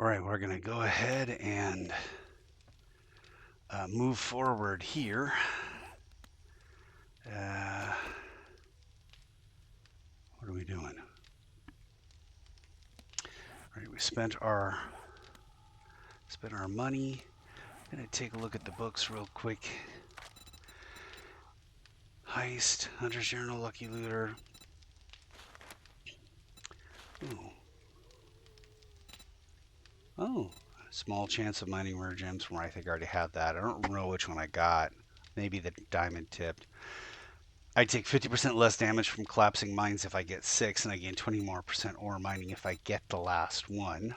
All right, we're going to go ahead and move forward here. What are we doing? All right, we spent our money. I'm going to take a look at the books real quick. Heist, Hunter's Journal, Lucky Looter. Ooh. Oh, small chance of mining rare gems where I think I already have that. I don't know which one I got. Maybe the diamond tipped. I take 50% less damage from collapsing mines if I get 6, and I gain 20% more ore mining if I get the last one.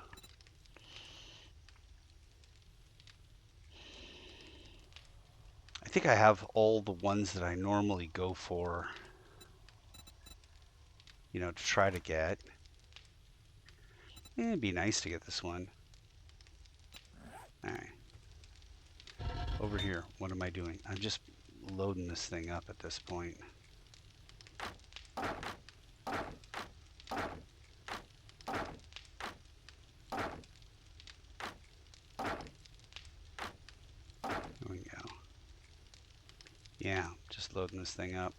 I think I have all the ones that I normally go for, to try to get. It'd be nice to get this one. All right. Over here, what am I doing? I'm just loading this thing up at this point. There we go. Yeah, just loading this thing up.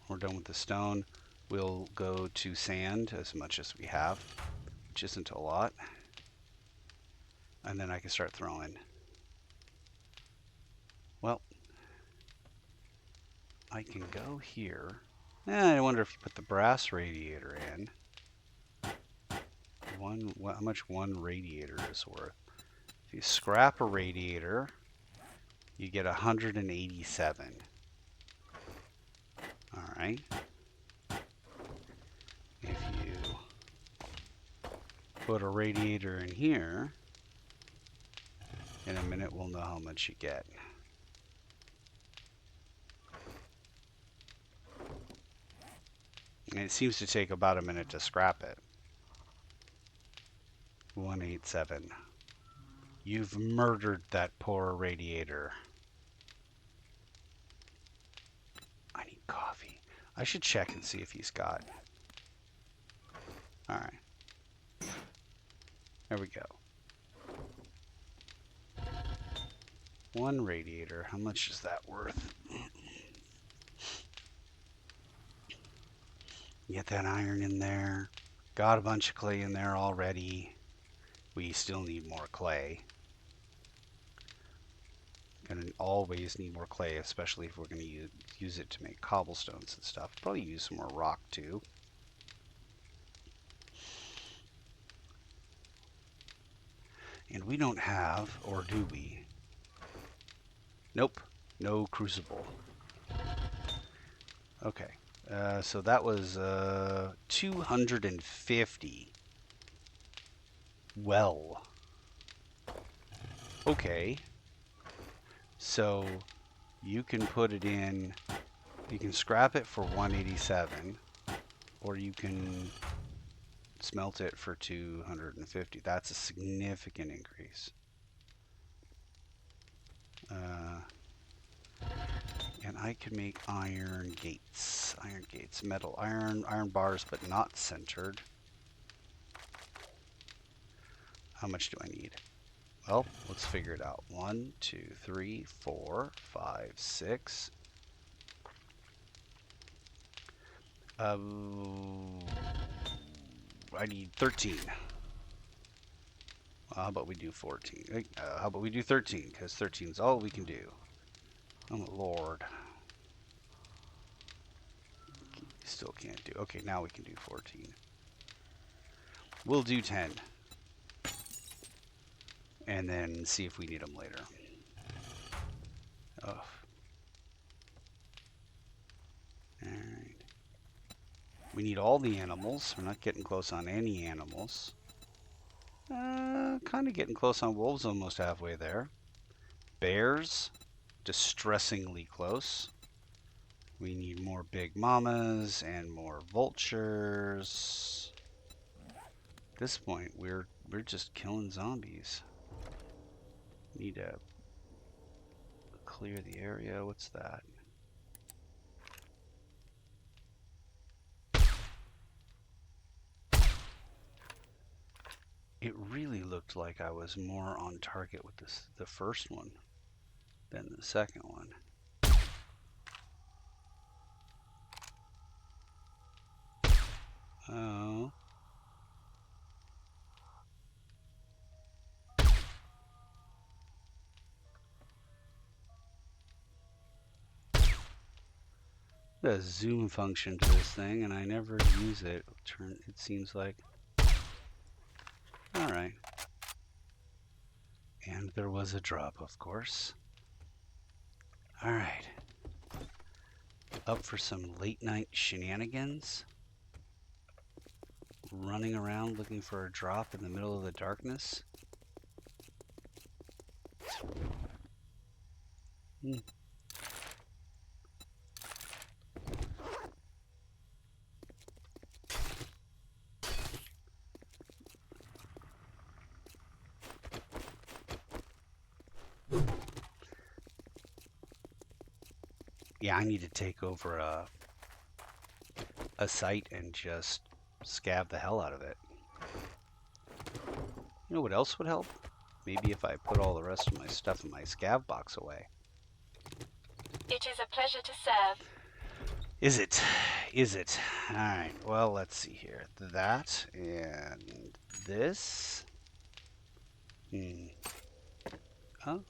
We're done with the stone. We'll go to sand as much as we have, which isn't a lot. And then I can start throwing. Well, I can go here. I wonder if you put the brass radiator in. How much one radiator is worth? If you scrap a radiator, you get 187. All right. If you put a radiator in here, in a minute we'll know how much you get. And it seems to take about a minute to scrap it. 187. You've murdered that poor radiator. I need coffee. I should check and see if he's got. All right. There we go. One radiator. How much is that worth? Get that iron in there. Got a bunch of clay in there already. We still need more clay. Gonna always need more clay, especially if we're gonna use it to make cobblestones and stuff. Probably use some more rock too. And we don't have, or do we? Nope, no crucible. Okay, so that was 250. Well, okay. So you can put it in, you can scrap it for 187, or you can smelt it for 250. That's a significant increase. And I can make iron gates, metal, iron bars, but not centered. How much do I need? Well, let's figure it out. 1, 2, 3, 4, 5, 6. I need 13. How about we do 14? How about we do 13? Because 13 is all we can do. Oh, Lord. Still can't do. Okay, now we can do 14. We'll do 10. And then see if we need them later. Oh. Alright. We need all the animals. We're not getting close on any animals. Kind of getting close on wolves, almost halfway there. Bears, distressingly close. We need more big mamas and more vultures. At this point, we're just killing zombies. Need to clear the area. What's that? It really looked like I was more on target with the first one than the second one. Oh. There's a zoom function to this thing, and I never use it. It seems like. All right. And there was a drop, of course. All right. Up for some late night shenanigans. Running around looking for a drop in the middle of the darkness. Yeah, I need to take over a site and just scab the hell out of it. You know what else would help? Maybe if I put all the rest of my stuff in my scav box away. It is a pleasure to serve. Is it? Is it? Alright, well, let's see here. That and this. Oh,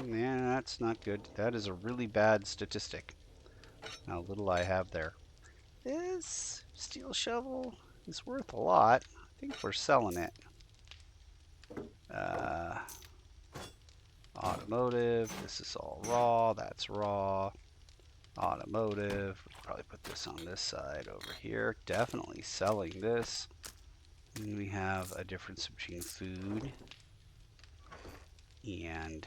yeah, that's not good. That is a really bad statistic. How little I have there. This steel shovel is worth a lot. I think we're selling it. Automotive. This is all raw. That's raw. Automotive. We'll probably put this on this side over here. Definitely selling this. And we have a difference between food and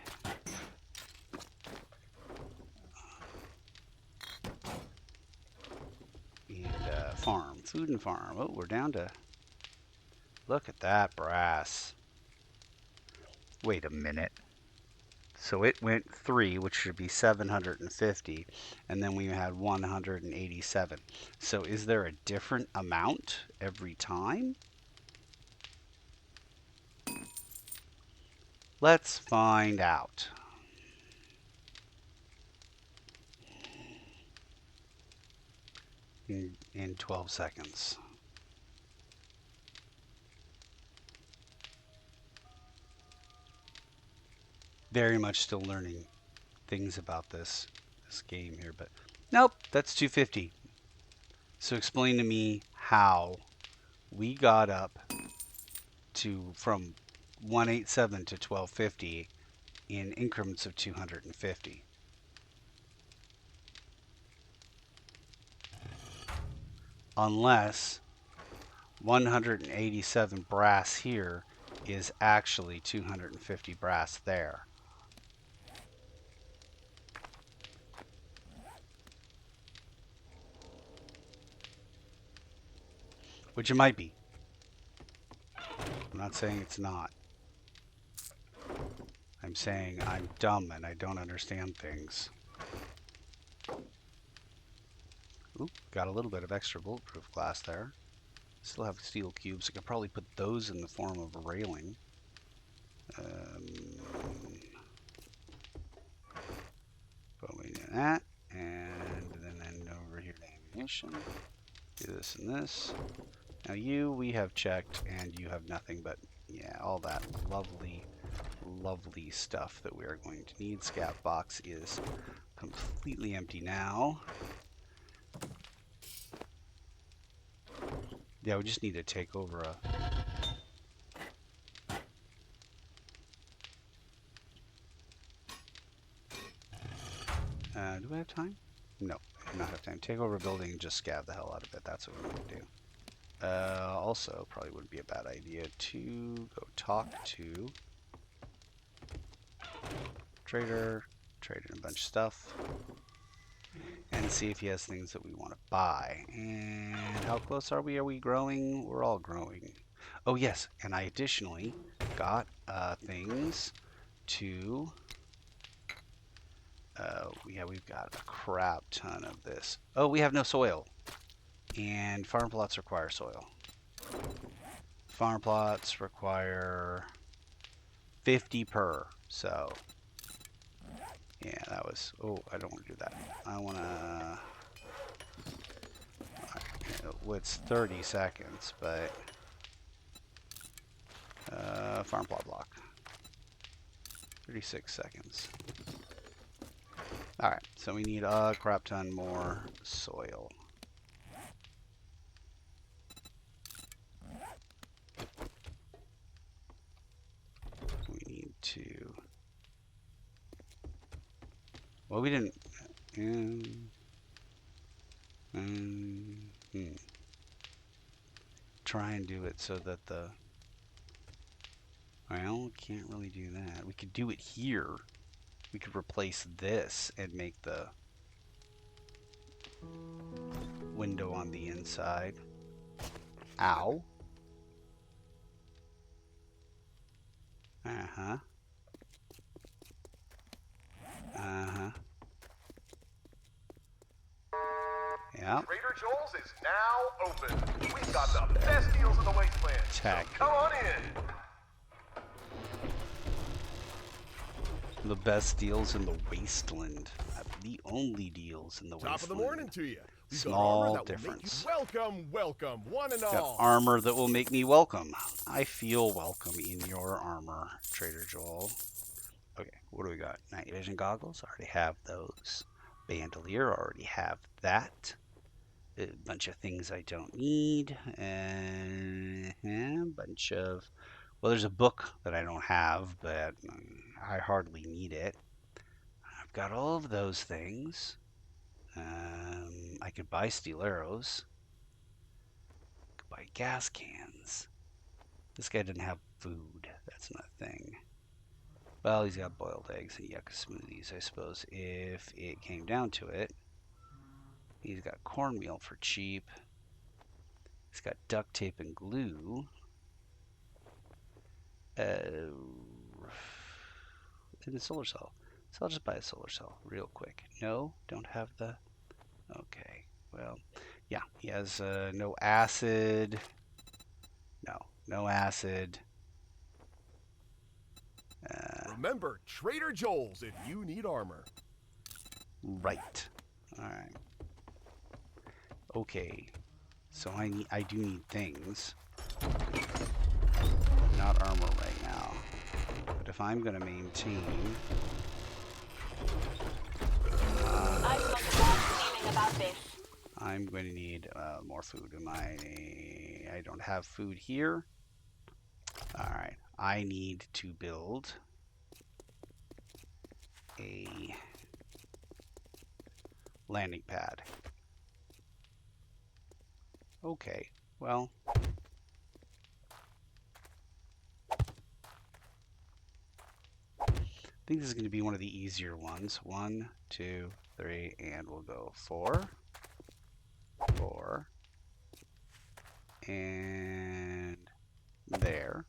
farm. Food and farm. Oh, we're down to... Look at that brass. Wait a minute. So it went 3, which should be 750, and then we had 187. So is there a different amount every time? Let's find out. In 12 seconds. Very much still learning things about this game here, but nope, that's 250. So explain to me how we got up to from 187 to 1250 in increments of 250. Unless 187 brass here is actually 250 brass there. Which it might be. I'm not saying it's not. I'm saying I'm dumb and I don't understand things. Ooh, got a little bit of extra bulletproof glass there. Still have steel cubes. I could probably put those in the form of a railing. But we do that. And then over here to ammunition. Do this and this. Now we have checked, and you have nothing but, yeah, all that lovely, lovely stuff that we are going to need. Scav box is completely empty now. Yeah, we just need to take over a... do we have time? No, we do not have time. Take over a building and just scav the hell out of it. That's what we need to do. Also, probably wouldn't be a bad idea to go talk to trader, trade in a bunch of stuff, and see if he has things that we want to buy. And how close are we? Are we growing? We're all growing. Oh yes, and I additionally got things to... yeah, we've got a crap ton of this. Oh, we have no soil. And farm plots require soil. farm plots require 50 per. So, yeah, that was. Oh, I don't want to do that. I want to. Well, it's 30 seconds, but farm plot block. 36 seconds. All right, so we need a crap ton more soil. We need to. Well, we didn't. Try and do it so that the. Well, can't really do that. We could do it here. We could replace this and make the window on the inside. Ow. Uh-huh. Uh-huh. Yep. Trader Joel's is now open. We've got the best deals in the wasteland. So come on in. The best deals in the wasteland. The only deals in the wasteland. Top of the morning to you. We've Small got difference. Welcome, welcome, one and Got all. armor that will make me welcome. I feel welcome in your armor, Trader Joel. Okay, what do we got? Night vision goggles. Already have those. Bandolier. Already have that. A bunch of things I don't need. And a bunch of... Well, there's a book that I don't have, but I hardly need it. I've got all of those things. I could buy steel arrows. I could buy gas cans. This guy didn't have food. That's not a thing. Well, he's got boiled eggs and yucca smoothies, I suppose, if it came down to it. He's got cornmeal for cheap. He's got duct tape and glue. And a solar cell. So I'll just buy a solar cell real quick. No, don't have the... Okay, well, yeah, he has no acid. No acid. Remember, Trader Joel's if you need armor. Right. All right. Okay. So I do need things. Not armor right now. But if I'm going to maintain... I've got a bad feeling about this. I'm going to need more food. I don't have food here. All right. I need to build a landing pad. Okay. Well, I think this is going to be one of the easier ones. 1, 2, 3, and we'll go 4. 4. And there.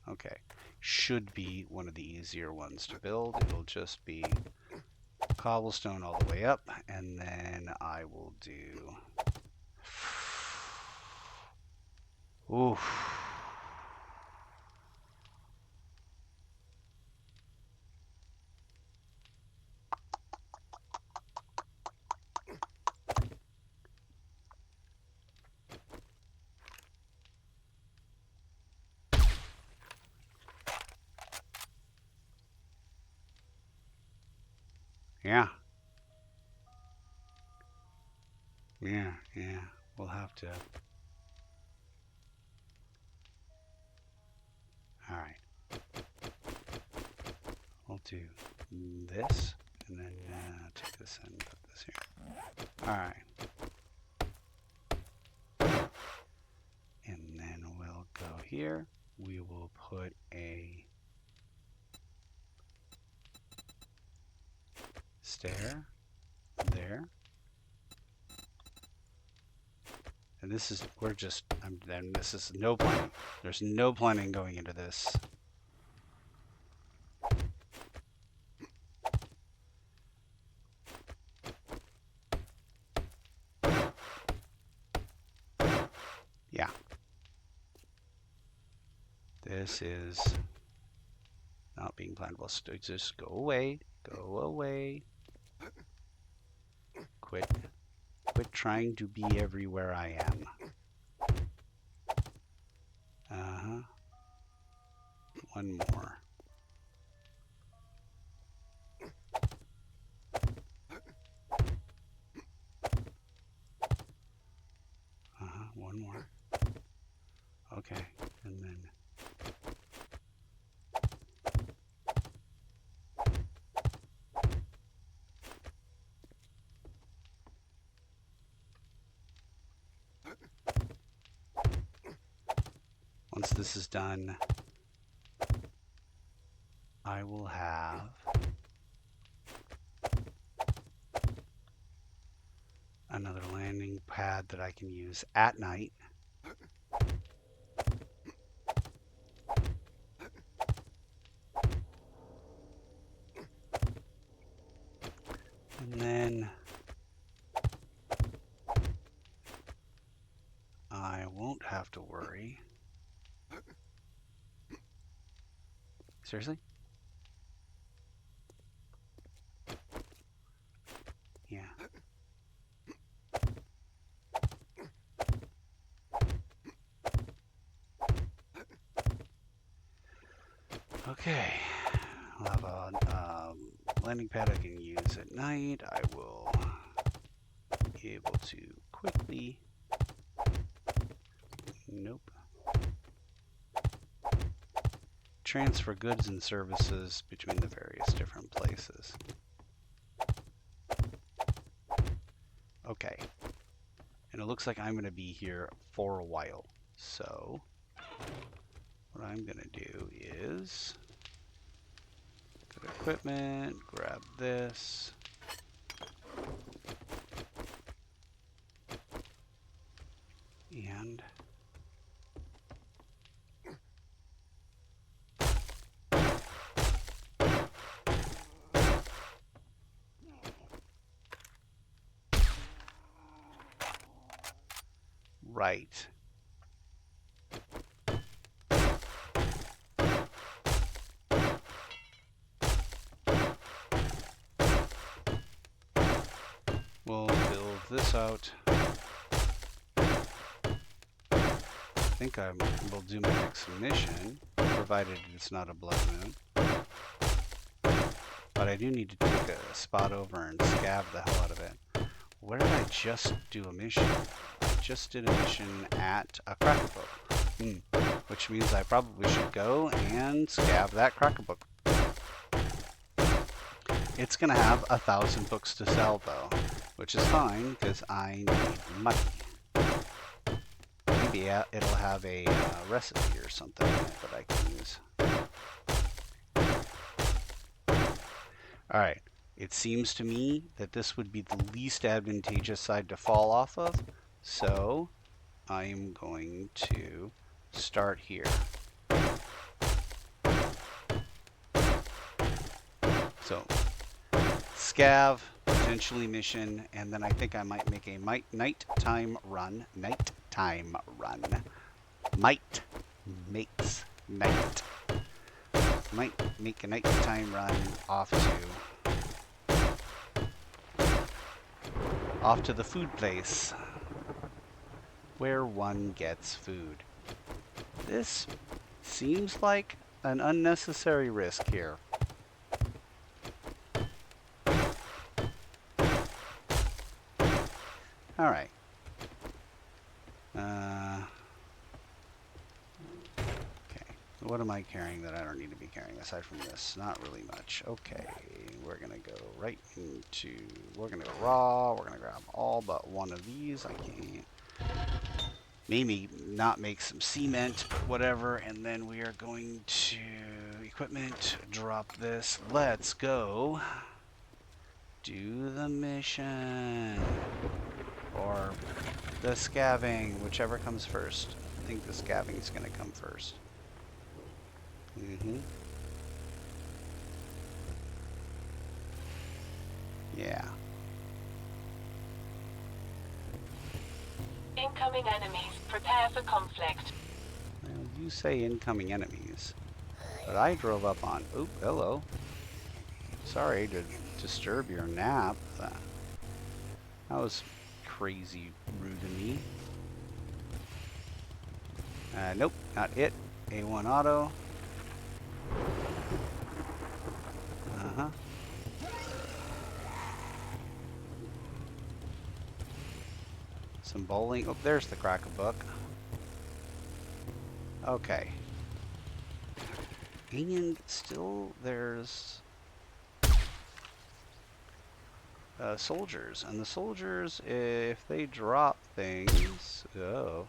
Okay. Should be one of the easier ones to build. It'll just be cobblestone all the way up, and then I will do... Oof. Yeah. Yeah. We'll have to. All right. We'll do this, and then take this and put this here. All right. And then we'll go here. We will put a stair there. And this is, and this is no planning. There's no planning going into this. Yeah. This is not being planned well. Just go away. Go away. Quit trying to be everywhere I am. Uh-huh. One more. Uh-huh. One more. Okay. And then once this is done, I will have another landing pad that I can use at night. And then I won't have to worry. Seriously? Yeah. Okay. I'll have a landing pad I can use at night. I will be able to quickly... Nope. Transfer goods and services between the various different places. Okay. And it looks like I'm going to be here for a while. So, what I'm going to do is go to equipment, grab this. And right. We'll build this out. I think we'll do my next mission, provided it's not a blood moon. But I do need to take a spot over and scab the hell out of it. Where did I just do a mission? I just did a mission at a cracker book. Which means I probably should go and scab that cracker book. It's going to have 1,000 books to sell though, which is fine because I need money. Maybe it'll have a recipe or something in it that I can use. Alright, it seems to me that this would be the least advantageous side to fall off of, so I am going to start here. So, scav, potentially mission, and then I think I might make a nighttime run. Nighttime run. Might makes night. Might make a nighttime run off to the food place where one gets food. This seems like an unnecessary risk here. All right. Okay. What am I carrying that I don't need to be carrying aside from this? Not really much. Okay. We're going to go right into... We're going to go raw. We're going to grab all but one of these. I can't... Maybe not make some cement, whatever. And then we are going to... Equipment. Drop this. Let's go. Do the mission. Or the scavving, whichever comes first. I think the scavving is going to come first. Yeah. Incoming enemies. Prepare for conflict. Well, you do say incoming enemies. But I drove up on... Oop, hello. Sorry to disturb your nap. That was crazy rude of me. Nope, not it. A1 auto. Uh-huh. Some bowling. Oh, there's the crack-a-book. Okay. And still there's soldiers. And the soldiers, if they drop things... Oh.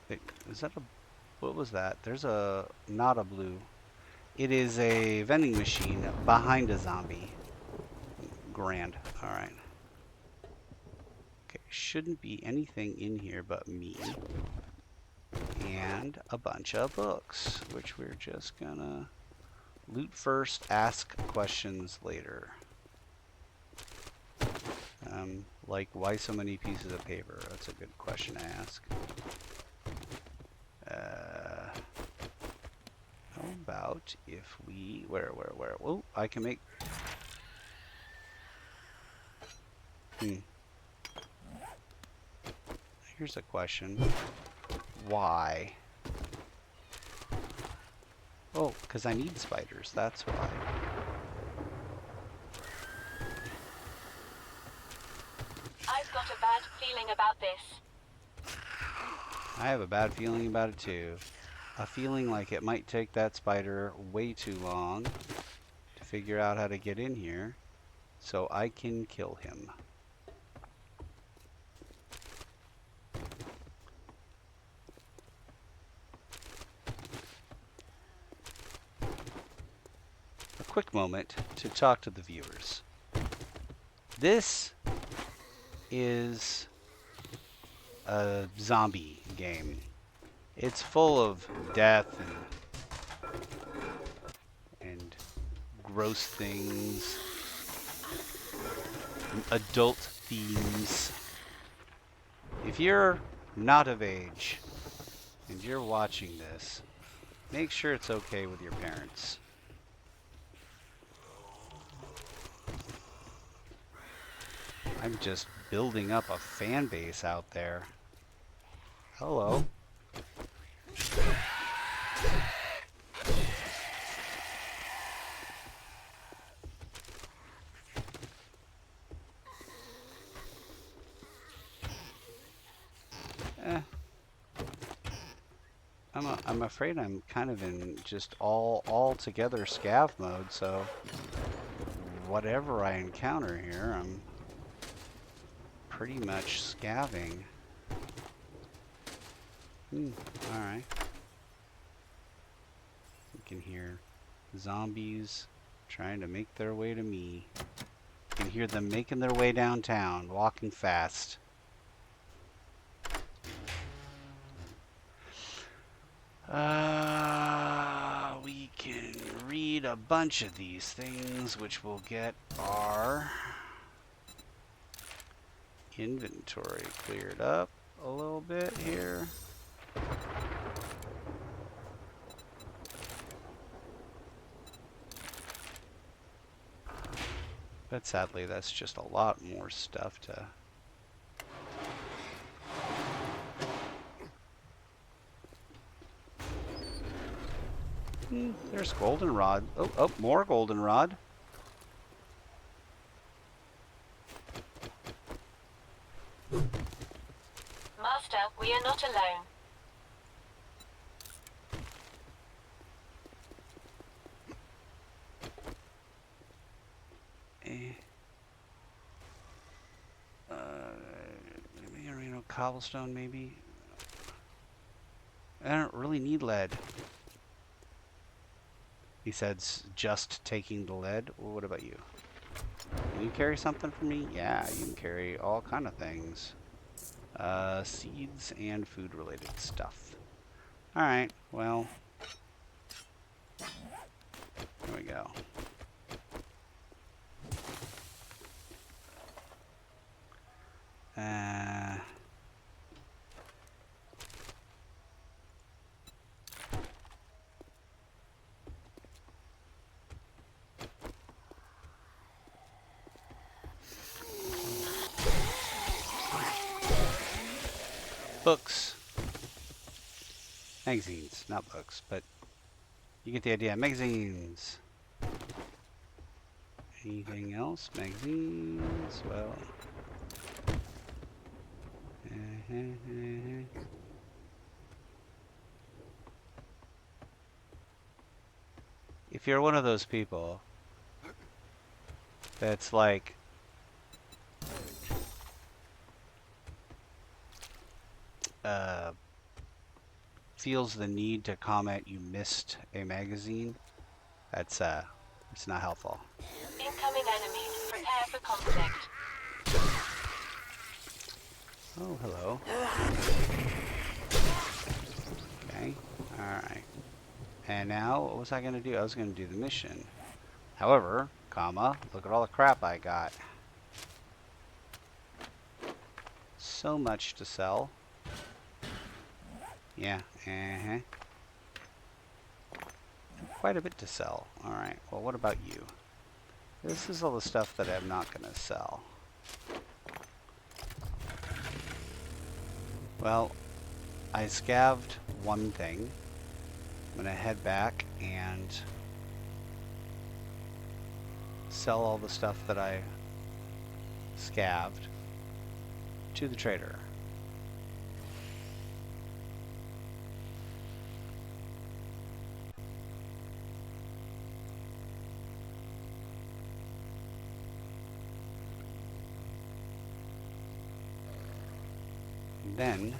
Wait, is that a... What was that? There's a... Not a blue. It is a vending machine behind a zombie. Grand. Alright. Okay, shouldn't be anything in here but me. And a bunch of books, which we're just gonna loot first, ask questions later. Like, why so many pieces of paper? That's a good question to ask. How about if we... Where? Oh, I can make... Here's a question. Why? Oh, because I need spiders, that's why. I've got a bad feeling about this. I have a bad feeling about it too. A feeling like it might take that spider way too long to figure out how to get in here so I can kill him. A quick moment to talk to the viewers. This is a zombie game. It's full of death and gross things, and adult themes. If you're not of age and you're watching this, make sure it's okay with your parents. I'm just building up a fan base out there. Hello. I'm afraid I'm kind of in just all together scav mode, so whatever I encounter here, I'm pretty much scavving. Alright. You can hear zombies trying to make their way to me. You can hear them making their way downtown, walking fast. We can read a bunch of these things, which will get our inventory cleared up a little bit here. But sadly, that's just a lot more stuff to... There's goldenrod. Oh, more goldenrod. Master, we are not alone. Cobblestone, maybe? I don't really need lead. He said just taking the lead. Well, what about you? Can you carry something for me? Yeah, you can carry all kind of things. Seeds and food related stuff. Alright, well. There we go. Books. Magazines, not books, but you get the idea. Magazines. Anything else? Magazines? Well. If you're one of those people that's like, feels the need to comment you missed a magazine, that's it's not helpful. Incoming enemies. Prepare for conflict. Oh, hello. Okay, alright. And now, what was I going to do? I was going to do the mission. However, comma, look at all the crap I got. So much to sell. Yeah, quite a bit to sell. Alright, well, what about you? This is all the stuff that I'm not going to sell. Well, I scavved one thing. I'm going to head back and sell all the stuff that I scavved to the trader. Then,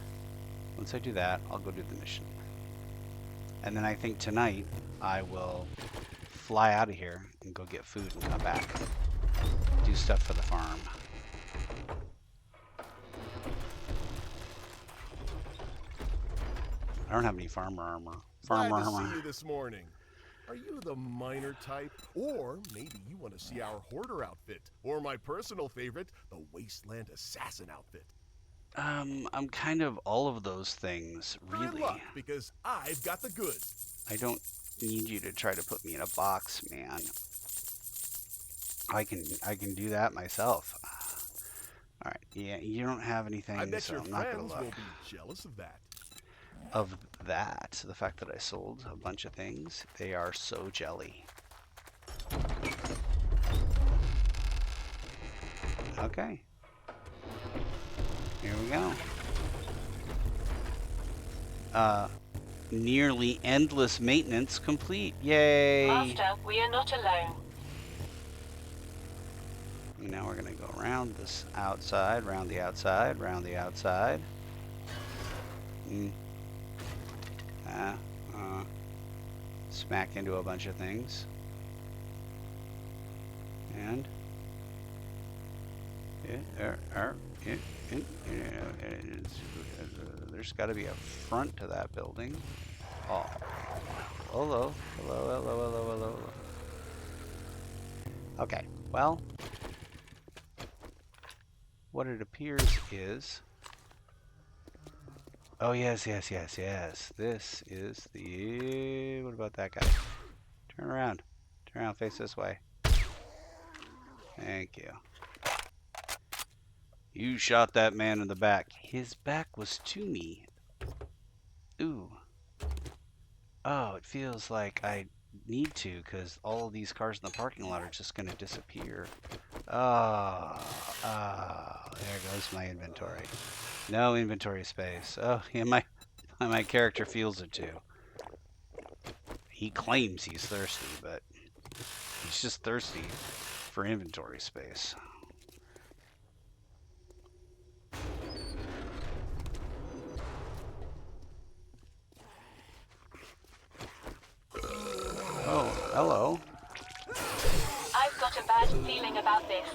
once I do that, I'll go do the mission. And then I think tonight I will fly out of here and go get food and come back. Do stuff for the farm. I don't have any farmer armor. Glad to see you this morning. Are you the miner type? Or maybe you want to see our hoarder outfit. Or my personal favorite, the wasteland assassin outfit. I'm kind of all of those things, You're in really. luck, because I've got the goods. I don't need you to try to put me in a box, man. I can do that myself. All right, yeah, you don't have anything, I bet so your I'm not gonna friends look. will be jealous of that. Of that, the fact that I sold a bunch of things, they are so jelly. Okay. Here we go. Nearly endless maintenance complete. Yay! Master, we are not alone. And now we're gonna go around this outside, round the outside, round the outside. Smack into a bunch of things. And there's got to be a front to that building. Oh, hello, hello, hello, hello, hello. Okay, well, what it appears is, oh yes, yes, yes, yes. This is the, what about that guy? Turn around, face this way. Thank you. You shot that man in the back. His back was to me. Ooh. Oh, it feels like I need to, because all of these cars in the parking lot are just going to disappear. There goes my inventory. No inventory space. Oh, yeah, my character feels it too. He claims he's thirsty, but he's just thirsty for inventory space. Oh, hello. I've got a bad feeling about this.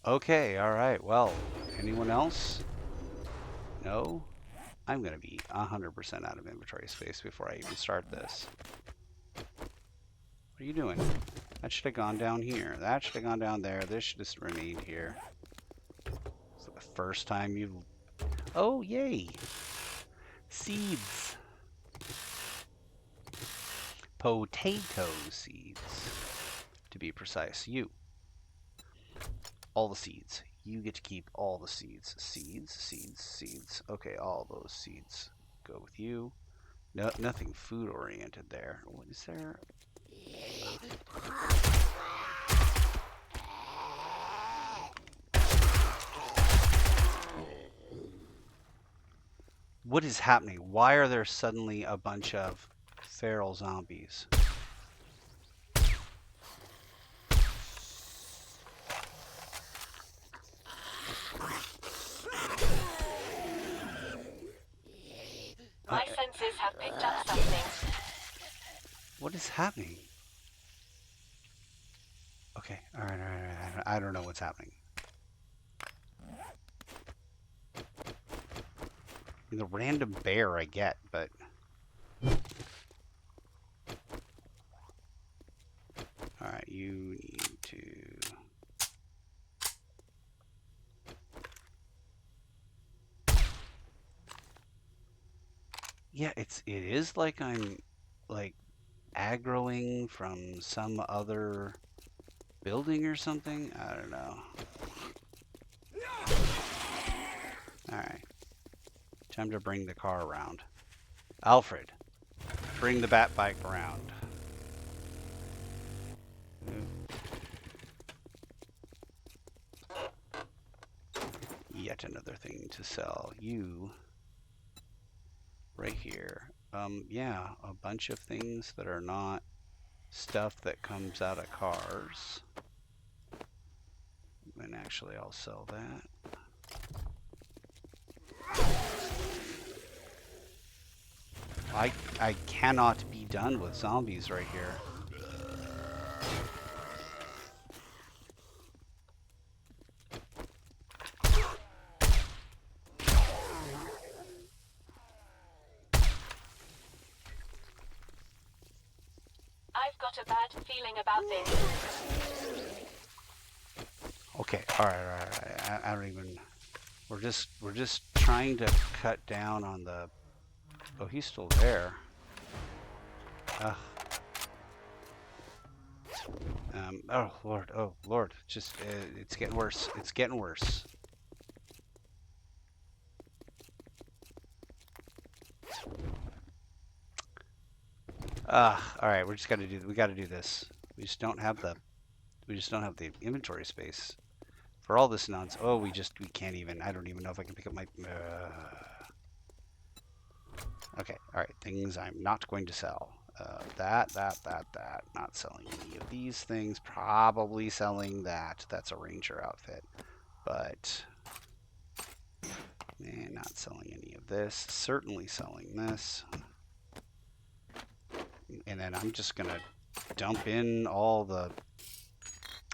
Okay, alright, well, anyone else? No? I'm going to be 100% out of inventory space before I even start this. What are you doing? That should have gone down here. That should have gone down there. This should have remained here. It's the first time you've... Oh, yay! Seeds. Potato seeds. To be precise. You. All the seeds. You get to keep all the seeds. Seeds, seeds, seeds. Okay, all those seeds go with you. No, nothing food oriented there. What is there? What is happening? Why are there suddenly a bunch of feral zombies? My senses have picked up something. What is happening? Okay, alright. I don't know what's happening. I mean, the random bear I get, but... Alright, you need to... Yeah, it is like I'm, like, aggroing from some other building or something? I don't know. Alright. Time to bring the car around. Alfred, bring the bat bike around. Yet another thing to sell. You, right here. Yeah, a bunch of things that are not stuff that comes out of cars. And actually, I'll sell that. I cannot be done with zombies right here. I've got a bad feeling about this. Okay, alright. I don't even... We're just trying to cut down on the... Oh, he's still there. Ugh. Oh Lord, just, it's getting worse. It's getting worse. Alright, we gotta do this. We just don't have the inventory space for all this nonsense. Oh, we can't even, I don't even know if I can pick up my, okay, alright, things I'm not going to sell. That, not selling any of these things, probably selling that. That's a ranger outfit, but not selling any of this, certainly selling this. And then I'm just gonna dump in all the,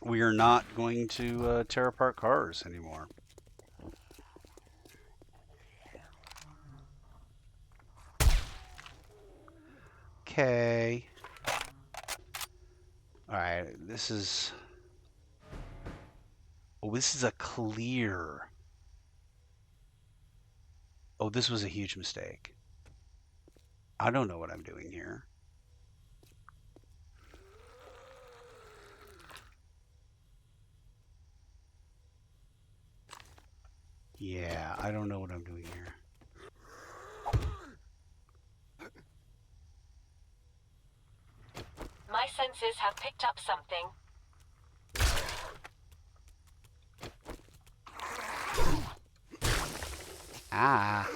we are not going to tear apart cars anymore. Okay. Alright, this is... Oh, this is a clear... Oh, this was a huge mistake. I don't know what I'm doing here. Yeah, I don't know what I'm doing here. My senses have picked up something. Ah.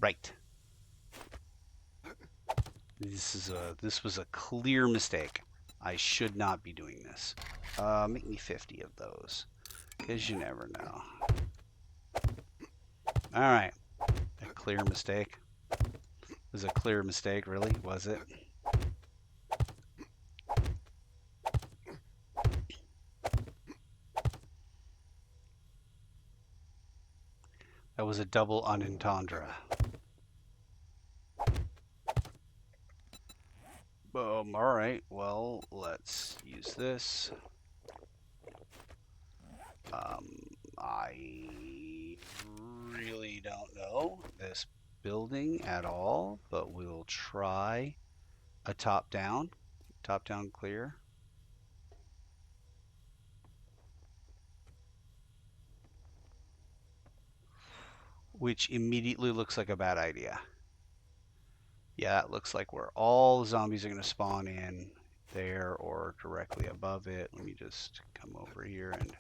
Right. This was a clear mistake. I should not be doing this. Make me 50 of those, because you never know. All right. A clear mistake. It was a clear mistake, really? Was it? That was a double unentendre. Boom. All right. Well, let's use this. I really don't know this building at all, but we'll try a top-down clear. Which immediately looks like a bad idea. Yeah, it looks like where all the zombies are going to spawn in there or directly above it. Let me just come over here and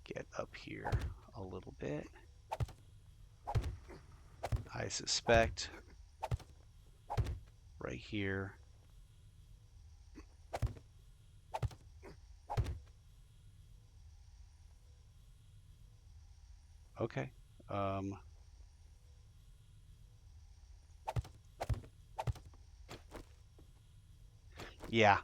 get up here a little bit. I suspect right here. Okay. Yeah.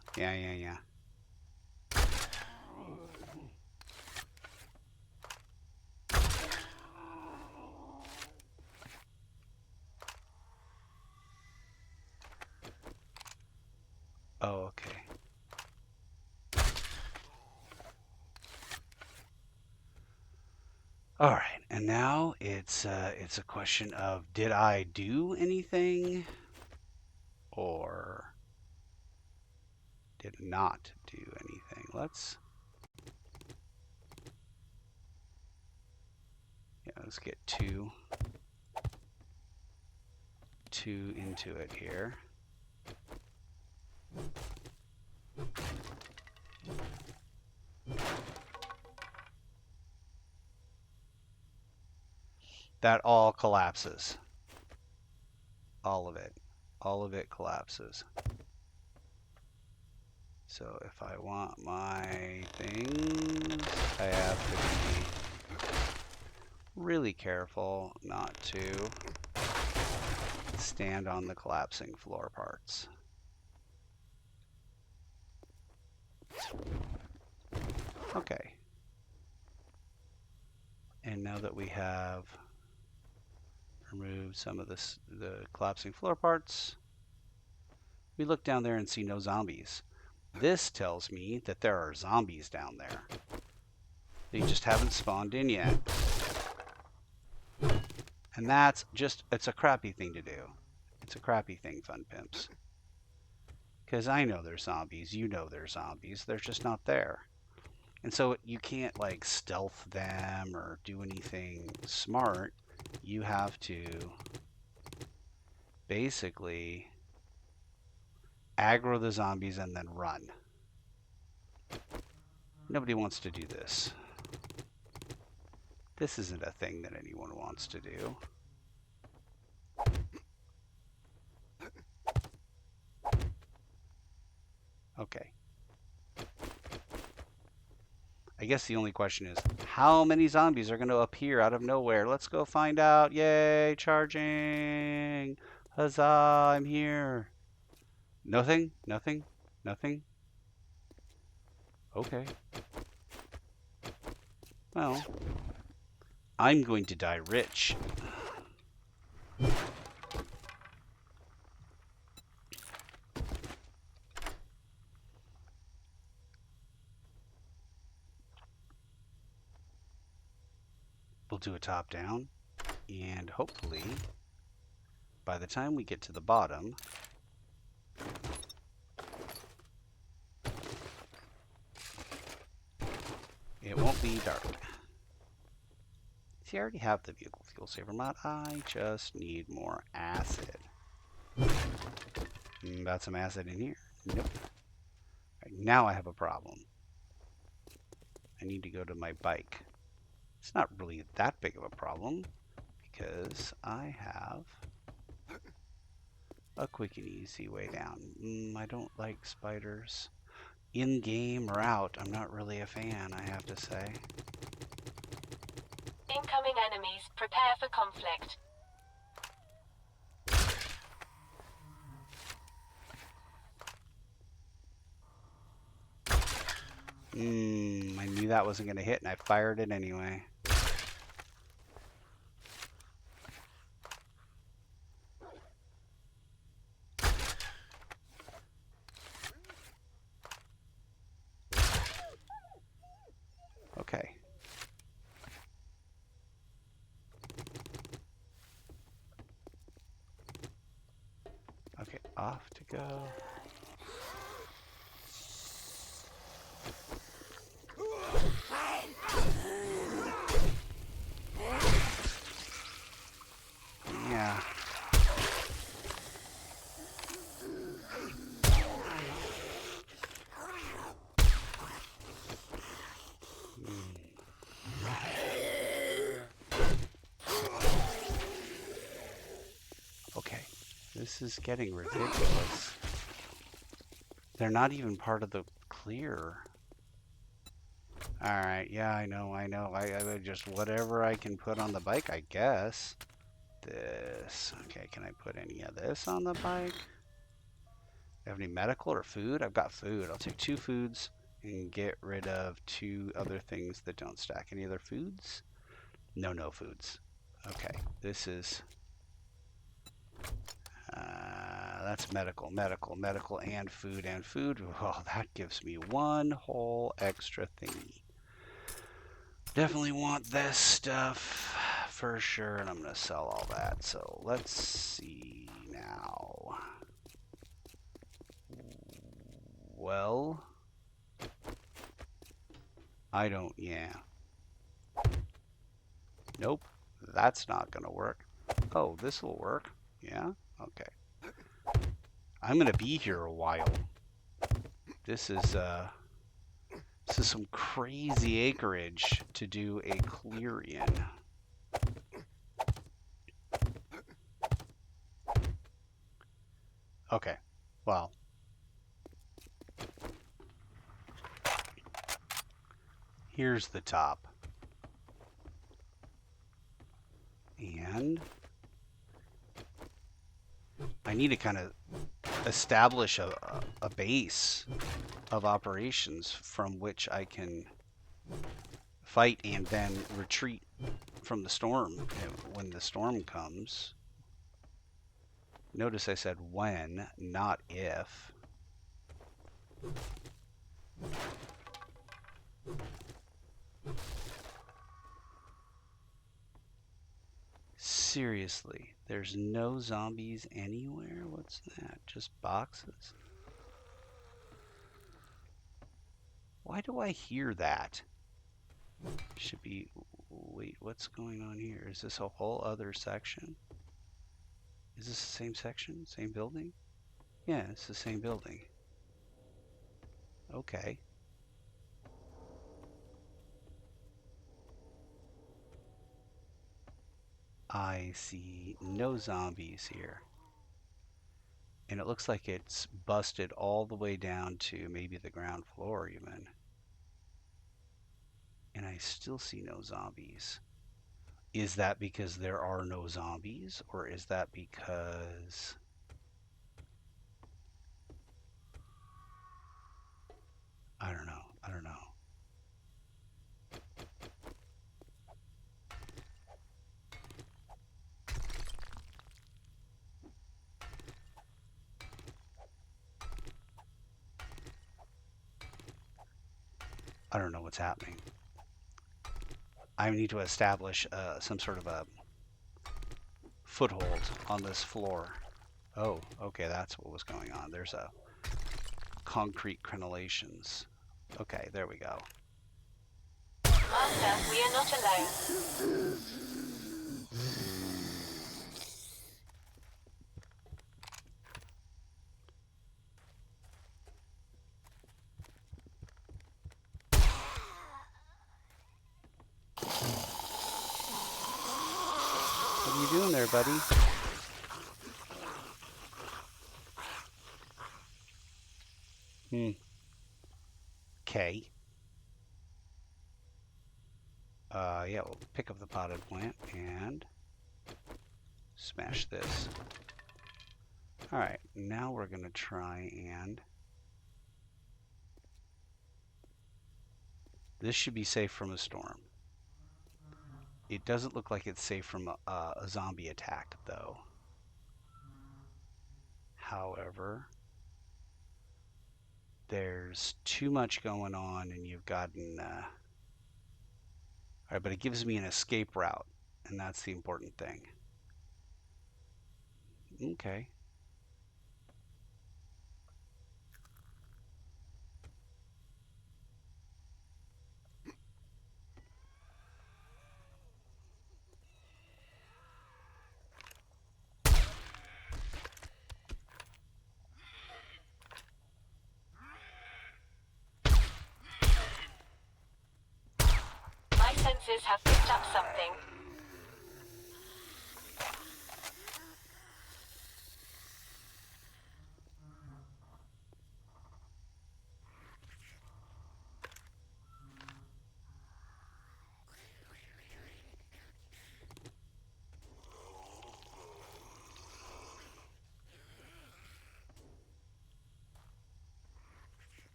Oh, okay. All right, and now it's a question of, did I do anything or did not do anything? Let's get two into it here. That all collapses. All of it collapses. So if I want my things, I have to be really careful not to stand on the collapsing floor parts. Okay. And now that we have removed some of the collapsing floor parts, we look down there and see no zombies. This tells me that there are zombies down there. They just haven't spawned in yet. And that's just, it's a crappy thing to do. It's a crappy thing, Fun Pimps. Because I know they're zombies, you know they're zombies, they're just not there. And so you can't like stealth them or do anything smart. You have to basically aggro the zombies and then run. Nobody wants to do this. This isn't a thing that anyone wants to do. Okay. I guess the only question is, how many zombies are going to appear out of nowhere? Let's go find out. Yay, charging. Huzzah, I'm here. Nothing? Nothing? Nothing? Okay. Well, I'm going to die rich. We'll do a top down, and hopefully by the time we get to the bottom, it won't be dark. See, I already have the vehicle fuel saver mod. I just need more acid. Got some acid in here? Nope. Right, now I have a problem. I need to go to my bike. It's not really that big of a problem because I have a quick and easy way down. I don't like spiders. In game or out, I'm not really a fan, I have to say. Incoming enemies. Prepare for conflict. I knew that wasn't going to hit and I fired it anyway. off to go. Yeah. Okay, this is getting ridiculous. They're not even part of the clear. Alright, yeah, I know. I would just whatever I can put on the bike, I guess. This. Okay, can I put any of this on the bike? Have any medical or food? I've got food. I'll take 2 foods and get rid of 2 other things that don't stack. Any other foods? No foods. Okay, this is... that's medical, and food, Well, that gives me 1 whole extra thingy. Definitely want this stuff for sure, and I'm going to sell all that. So let's see now. Well, I don't, yeah. Nope, that's not going to work. Oh, this will work. Yeah, okay. I'm going to be here a while. This is some crazy acreage to do a clear in. Okay, well. Here's the top. And I need to kind of establish a base of operations from which I can fight and then retreat from the storm when the storm comes. Notice I said when, not if. Seriously, there's no zombies anywhere? What's that? Just boxes? Why do I hear that? Should be... Wait, what's going on here? Is this a whole other section? Is this the same section? Same building? Yeah, it's the same building. Okay. I see no zombies here. And it looks like it's busted all the way down to maybe the ground floor even. And I still see no zombies. Is that because there are no zombies? Or is that because... I don't know. I don't know. I don't know what's happening. I need to establish some sort of a foothold on this floor. Oh, okay, that's what was going on. There's a concrete crenellations. Okay, there we go. Master, we are not alone. What are you doing there, buddy? Okay. Yeah, we'll pick up the potted plant and smash this. Alright, now we're going to try and... This should be safe from a storm. It doesn't look like it's safe from a zombie attack, though. However, there's too much going on and you've gotten... Alright, but it gives me an escape route, and that's the important thing. Okay. senses have picked up something.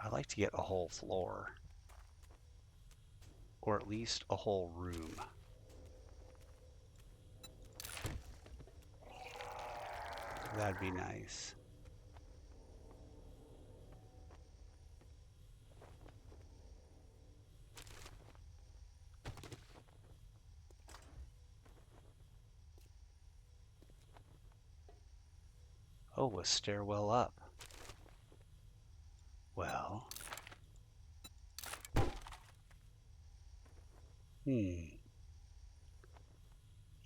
I'd like to get a whole floor. Or at least a whole room. That'd be nice. Oh, a stairwell up. Well.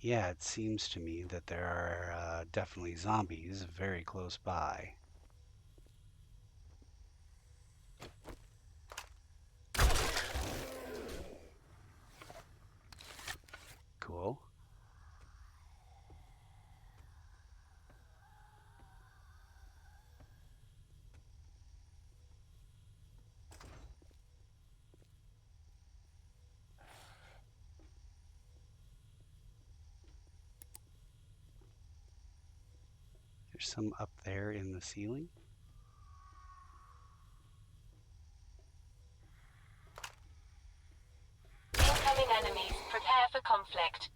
Yeah, it seems to me that there are definitely zombies very close by. Cool. There's some up there in the ceiling. Incoming enemies. Prepare for conflict.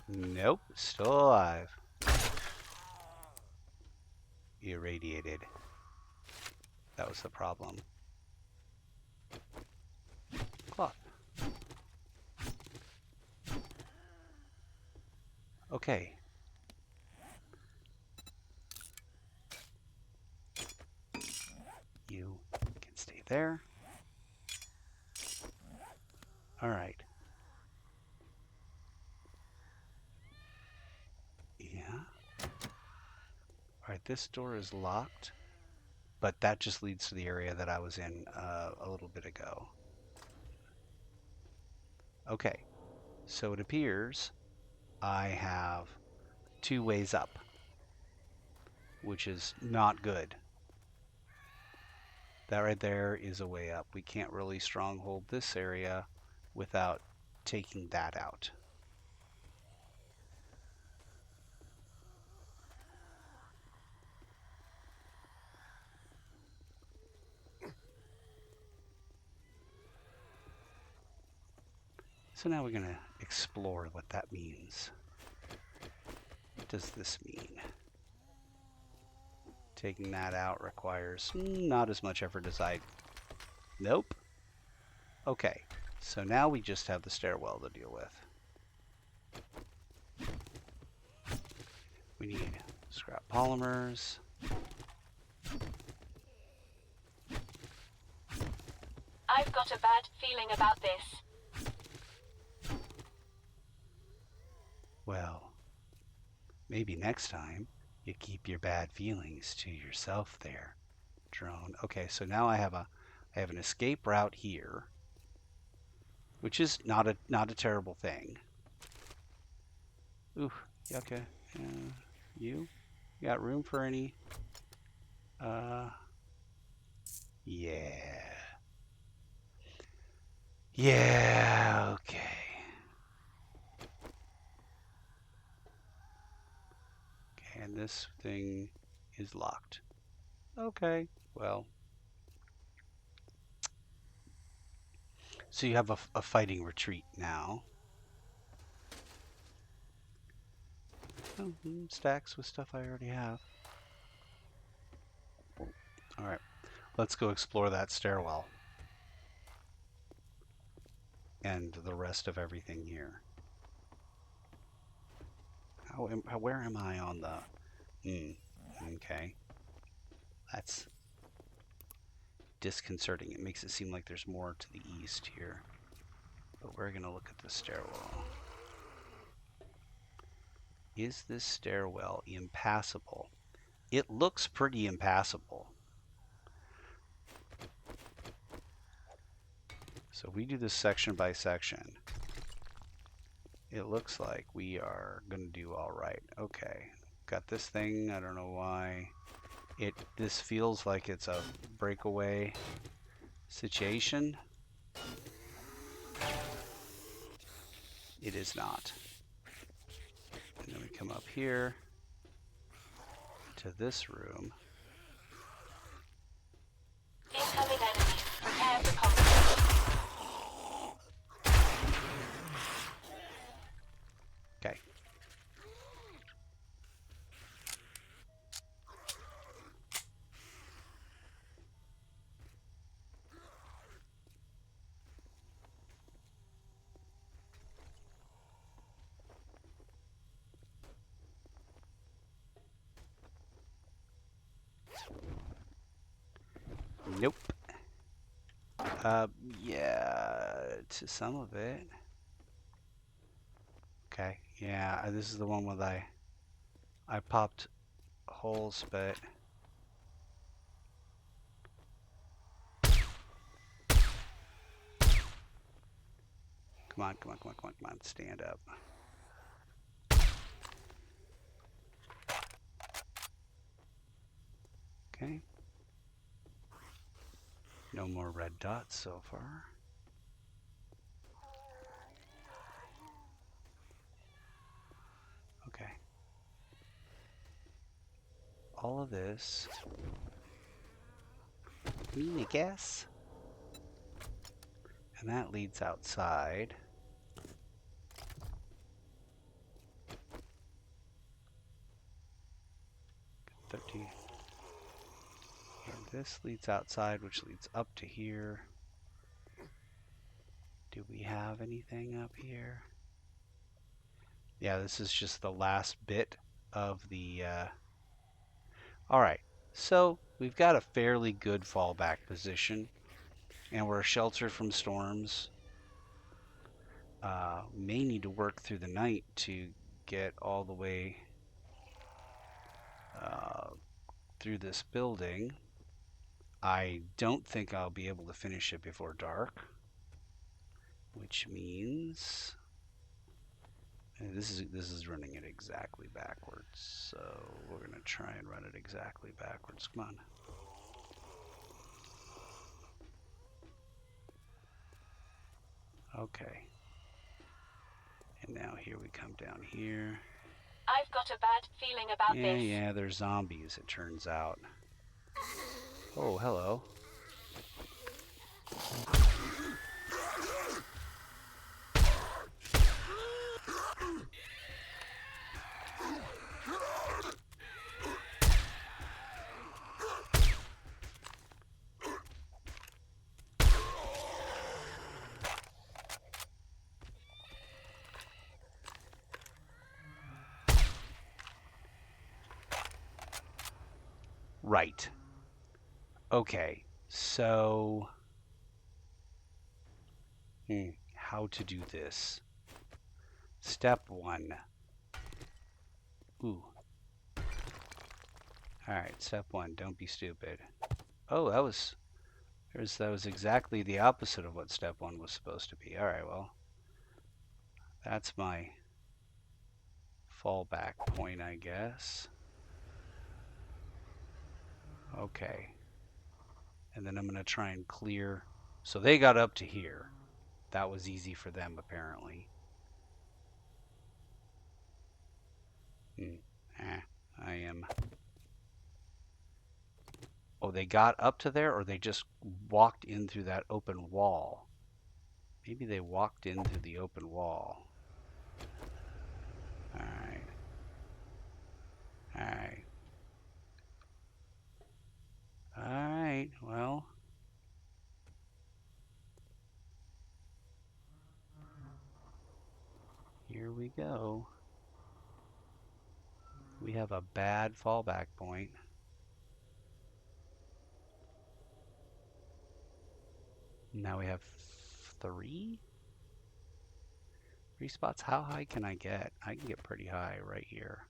Nope, still alive. Irradiated. That was the problem. Cloth. Okay. You can stay there. All right. Yeah. All right, this door is locked, but that just leads to the area that I was in a little bit ago. Okay, so it appears I have 2 ways up, which is not good. That right there is a way up. We can't really stronghold this area without taking that out. So now we're going to explore what that means. What does this mean? Taking that out requires not as much effort as I... Nope. Okay, so now we just have the stairwell to deal with. We need scrap polymers. I've got a bad feeling about this. Well, maybe next time you keep your bad feelings to yourself there, drone. Okay, so now I have an escape route here, which is not a terrible thing. Ooh, yeah, okay. You got room for any? Yeah. Yeah, okay. Okay, and this thing is locked. Okay, well. So you have a fighting retreat now. Oh, stacks with stuff I already have. Alright, let's go explore that stairwell. And the rest of everything here. Where am I on the... okay. That's disconcerting. It makes it seem like there's more to the east here. But we're going to look at the stairwell. Is this stairwell impassable? it looks pretty impassable. So if we do this section by section, it looks like we are going to do all right. Okay, got this thing. I don't know why. This feels like it's a breakaway situation. It is not. And then we come up here to this room. Incoming enemy. Prepare for combat. Okay. Nope. Yeah, to some of it. Okay, yeah, this is the one where I popped holes, but come on, come on, come on, come on, come on, stand up. Okay. No more red dots so far. Okay. All of this. I guess. And that leads outside. And this leads outside, which leads up to here. Do we have anything up here? Yeah, this is just the last bit of the... Alright, so we've got a fairly good fallback position. And we're sheltered from storms. May need to work through the night to get all the way through this building. I don't think I'll be able to finish it before dark, which means this is running it exactly backwards. So we're gonna try and run it exactly backwards. Come on. Okay. And now here we come down here. I've got a bad feeling about this. Yeah, they're zombies, it turns out. Oh, hello. Right. Okay, so how to do this? Step 1. Ooh. Alright, step 1, don't be stupid. Oh, that was exactly the opposite of what step 1 was supposed to be. Alright, well, that's my fallback point, I guess. Okay. And then I'm going to try and clear. So they got up to here. That was easy for them, apparently. I am... Oh, they got up to there, or they just walked in through that open wall? Maybe they walked in through the open wall. Alright. Alright. Alright, well... Here we go. We have a bad fallback point. Now we have 3 spots. How high can I get? I can get pretty high right here.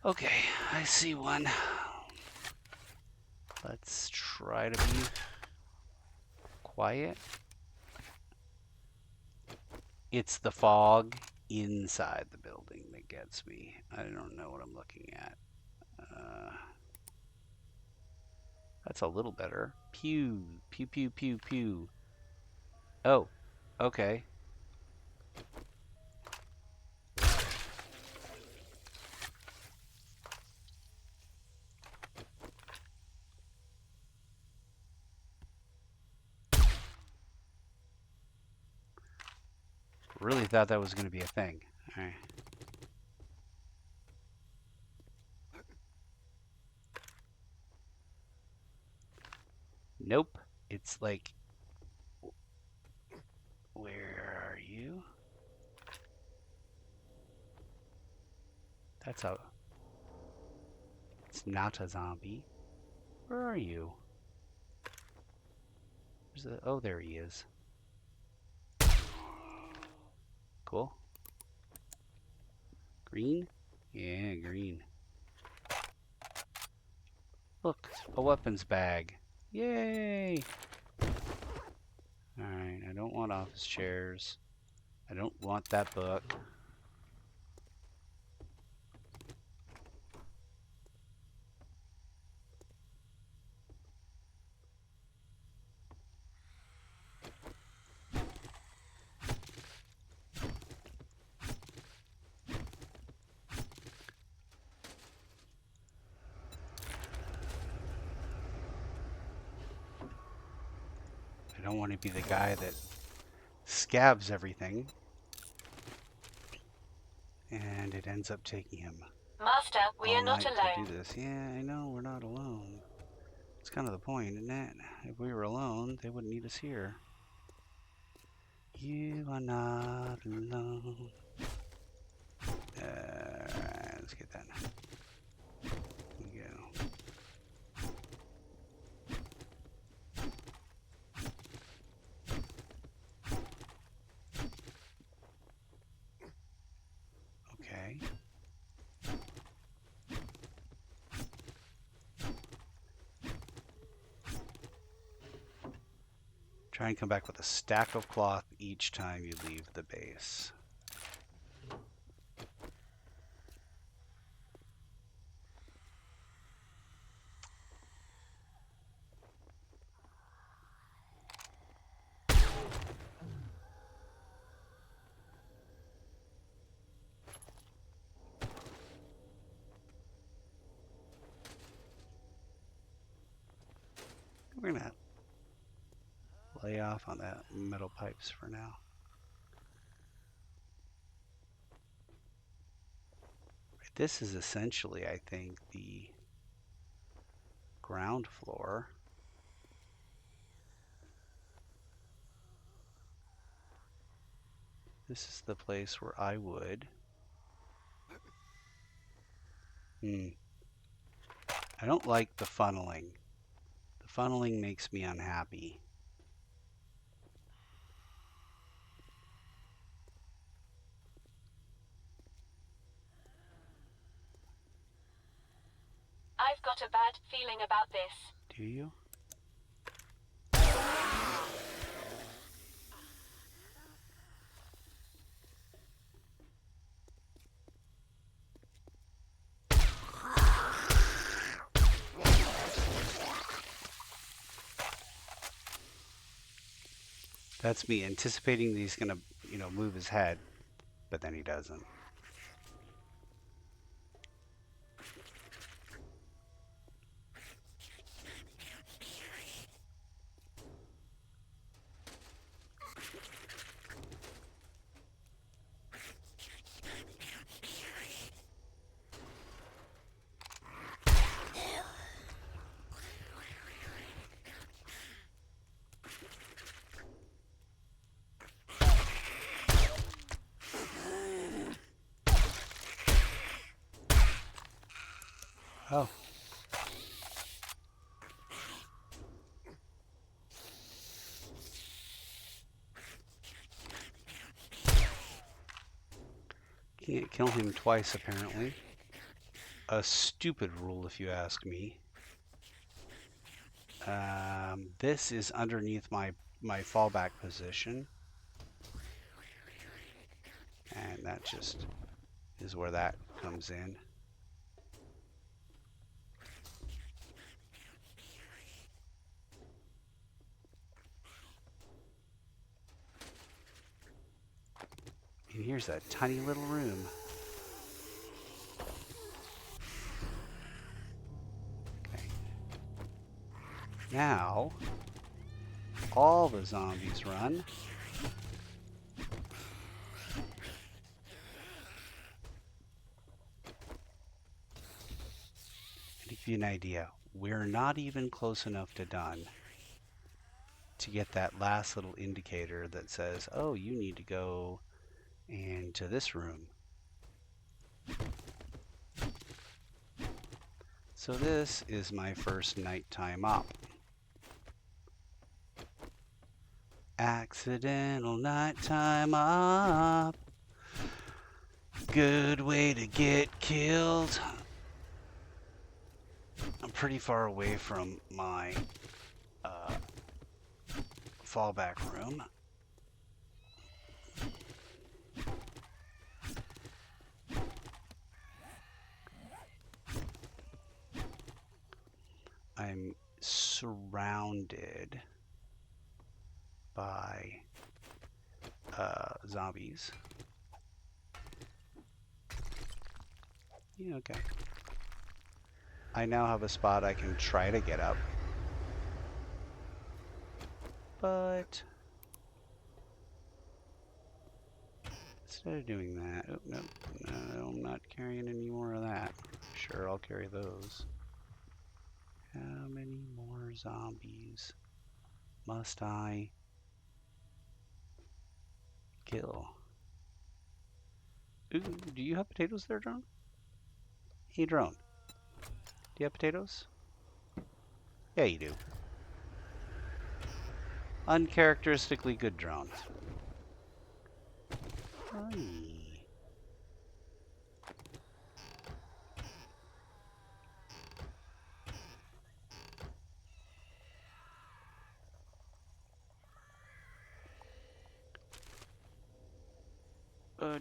Okay, I see one. Let's try to be quiet. It's the fog inside the building that gets me. I don't know what I'm looking at. That's a little better. Pew, pew, pew, pew, pew. Oh, okay. Really thought that was going to be a thing. All right. Nope. It's like, where are you? That's a, it's not a zombie. Where are you? Oh, there he is. Cool. Green? Yeah, green. Look, a weapons bag. Yay! Alright, I don't want office chairs. I don't want that book. I don't want to be the guy that scabs everything. And it ends up taking him Master, we all are not night alone. to do this. Yeah, I know, we're not alone. It's kind of the point, isn't it? If we were alone, they wouldn't need us here. You are not alone. Let's get that. There we go. Okay. Try and come back with a stack of cloth each time you leave the base. We're gonna lay off on that metal pipes for now. This is essentially, I think, the ground floor. This is the place where I would. I don't like the funneling. The funneling makes me unhappy. I've got a bad feeling about this. Do you? That's me anticipating that he's gonna, move his head, but then he doesn't. Oh. Can't kill him twice, apparently. a stupid rule if you ask me. This is underneath my fallback position. And that just is where that comes in. And here's a tiny little room. Okay. Now, all the zombies run. To give you an idea, we're not even close enough to done to get that last little indicator that says, oh, you need to go into this room. So this is my first nighttime op. Accidental nighttime op. Good way to get killed. I'm pretty far away from my fallback room. I'm surrounded by zombies. Yeah, okay. I now have a spot I can try to get up. But instead of doing that, oh, no, I'm not carrying any more of that. Sure, I'll carry those. How many more zombies must I kill? Ooh, do you have potatoes there, Drone? Hey, Drone. Do you have potatoes? Yeah, you do. Uncharacteristically good Drone. Hi.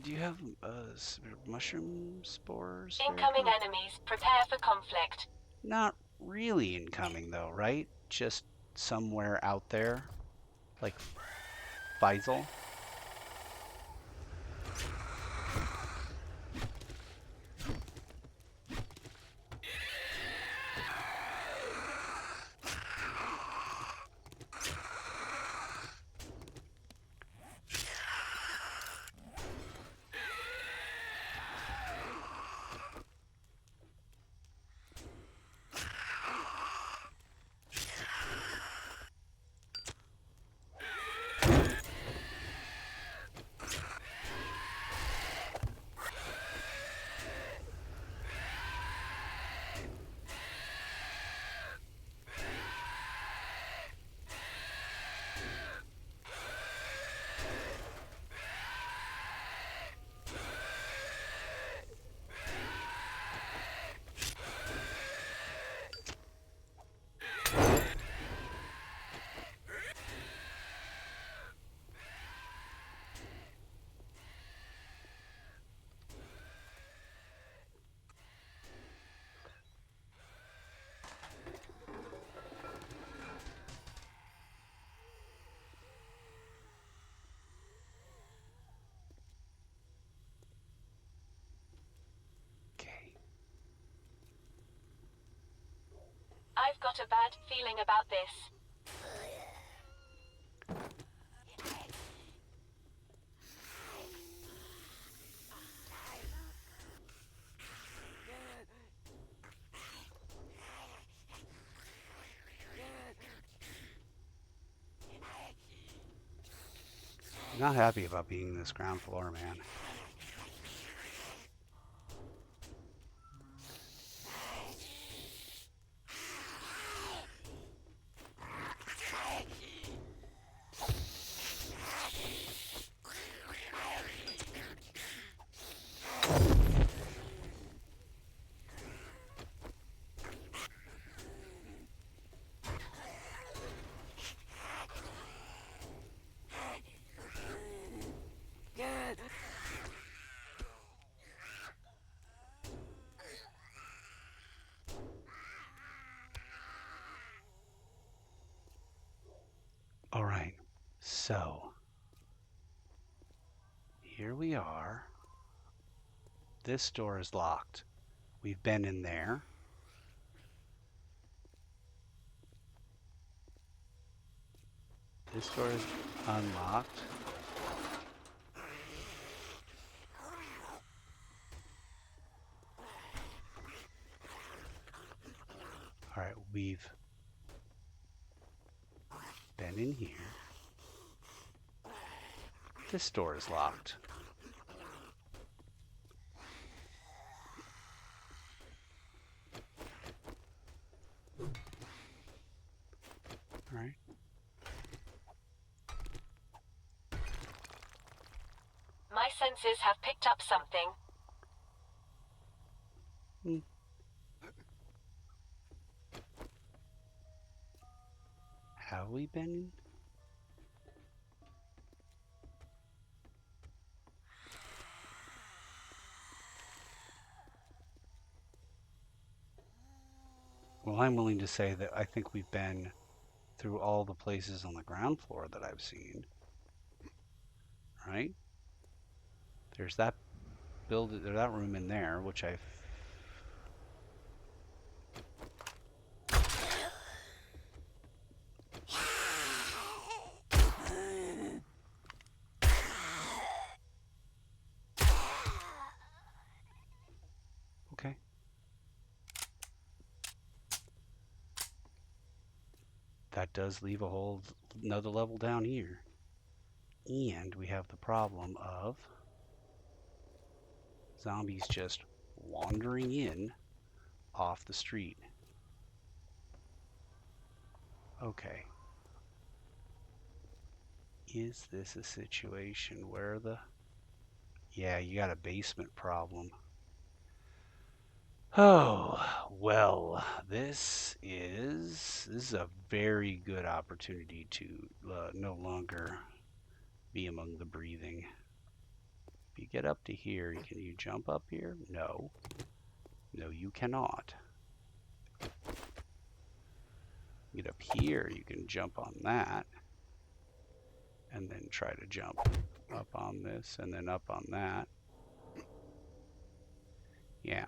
Do you have mushroom spores? Incoming enemies. Prepare for conflict. Not really incoming though, right? Just somewhere out there, like Faisal. I've got a bad feeling about this. Not happy about being in this ground floor, man. All right, so here we are. This door is locked. We've been in there. This door is unlocked. All right, we've been in here. This door is locked. All right. My senses have picked up something. Have we been? Well, I'm willing to say that I think we've been through all the places on the ground floor that I've seen. Right? There's that that room in there, which I've okay. That does leave a whole another level down here. And we have the problem of zombies just wandering in off the street. Okay. Is this a situation where yeah, you got a basement problem. Oh, well, this is a very good opportunity to no longer be among the breathing. If you get up to here, can you jump up here? No. No, you cannot. Get up here, you can jump on that. And then try to jump up on this and then up on that. Yeah.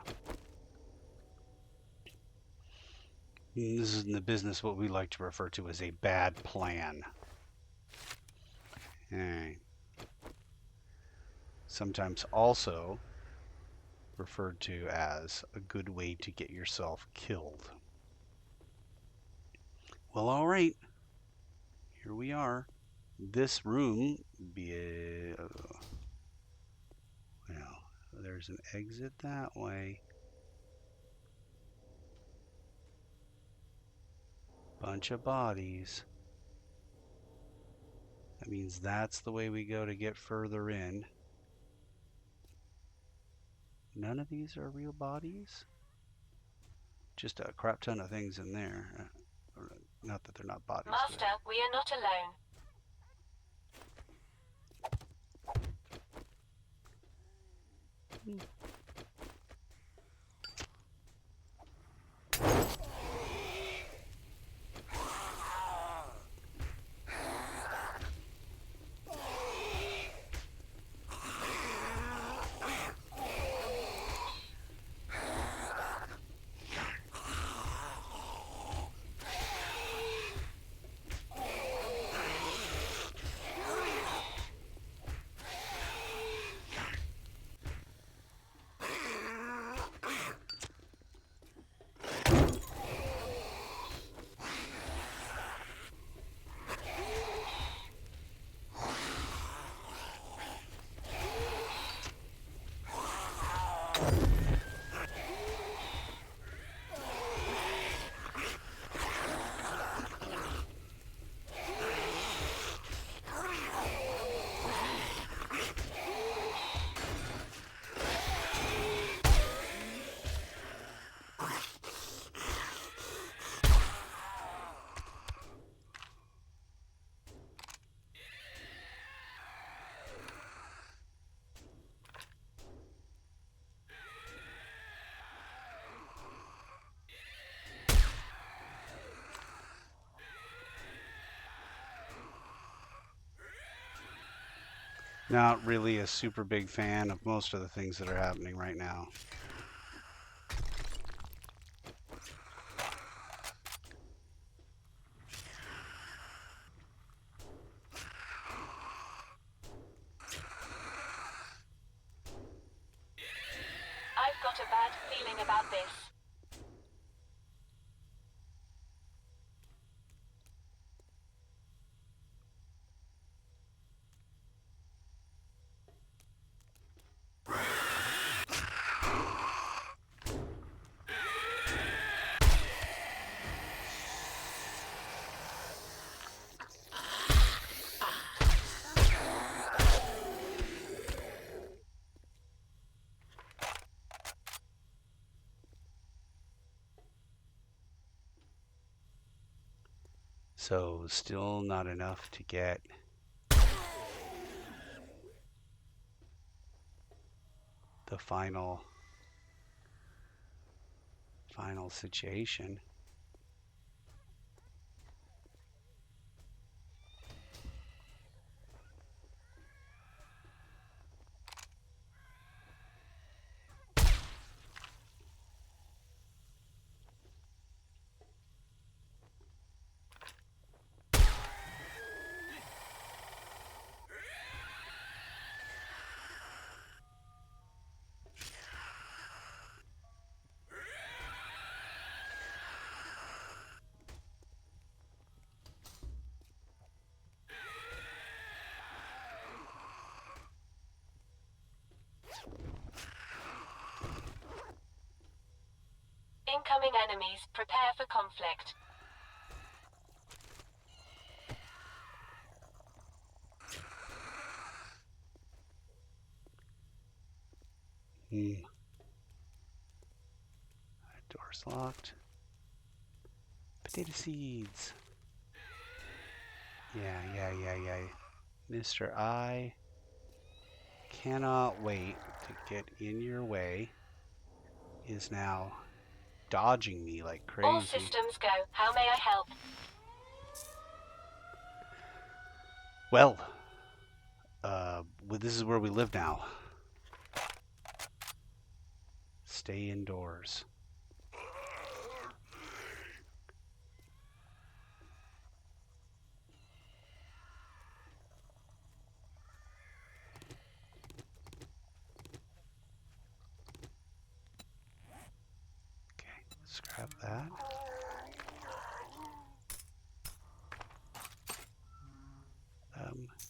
This is in the business what we like to refer to as a bad plan. Alright. Sometimes also referred to as a good way to get yourself killed. Well, alright. Here we are. This room, well, there's an exit that way. Bunch of bodies. That means that's the way we go to get further in. None of these are real bodies. Just a crap ton of things in there. Not that they're not bodies. Master, we are not alone. Not really a super big fan of most of the things that are happening right now. I've got a bad feeling about this. So still not enough to get the final situation. Incoming enemies, prepare for conflict. Door's locked. Potato seeds. Yeah. Mr. I cannot wait to get in your way is now dodging me like All crazy. systems go. How may I help? Well, this is where we live now. Stay indoors. Okay, scrap that.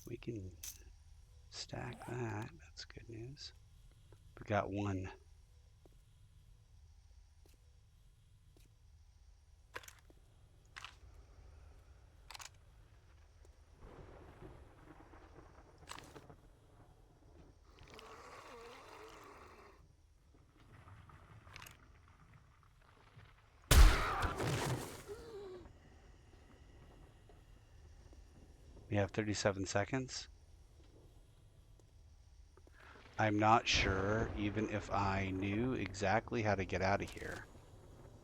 We can stack that. That's good news. We got one. We have 37 seconds. I'm not sure, even if I knew exactly how to get out of here,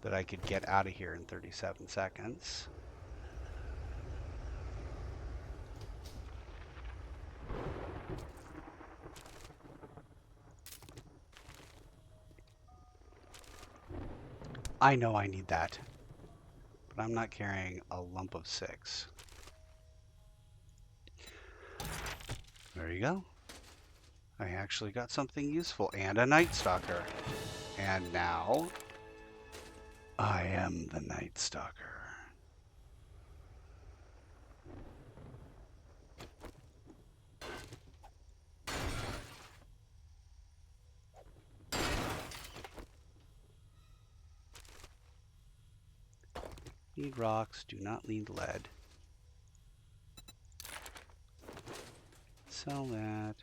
that I could get out of here in 37 seconds. I know I need that, but I'm not carrying a lump of 6. There you go. I actually got something useful and a Night Stalker. And now I am the Night Stalker. Need rocks, do not need lead. Sell that.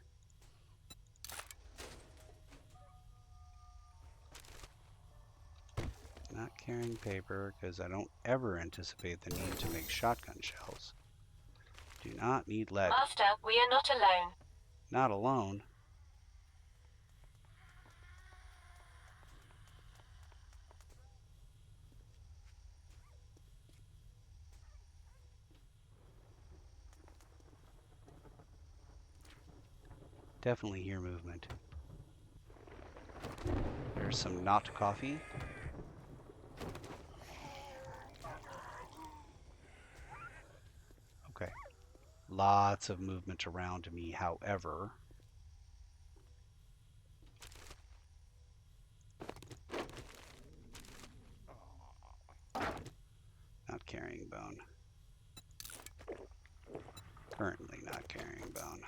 Not carrying paper because I don't ever anticipate the need to make shotgun shells. Do not need lead. Master, we are not alone. Not alone. Definitely hear movement. There's some not coffee. Okay. Lots of movement around me, however. Not carrying bone. Currently not carrying bone.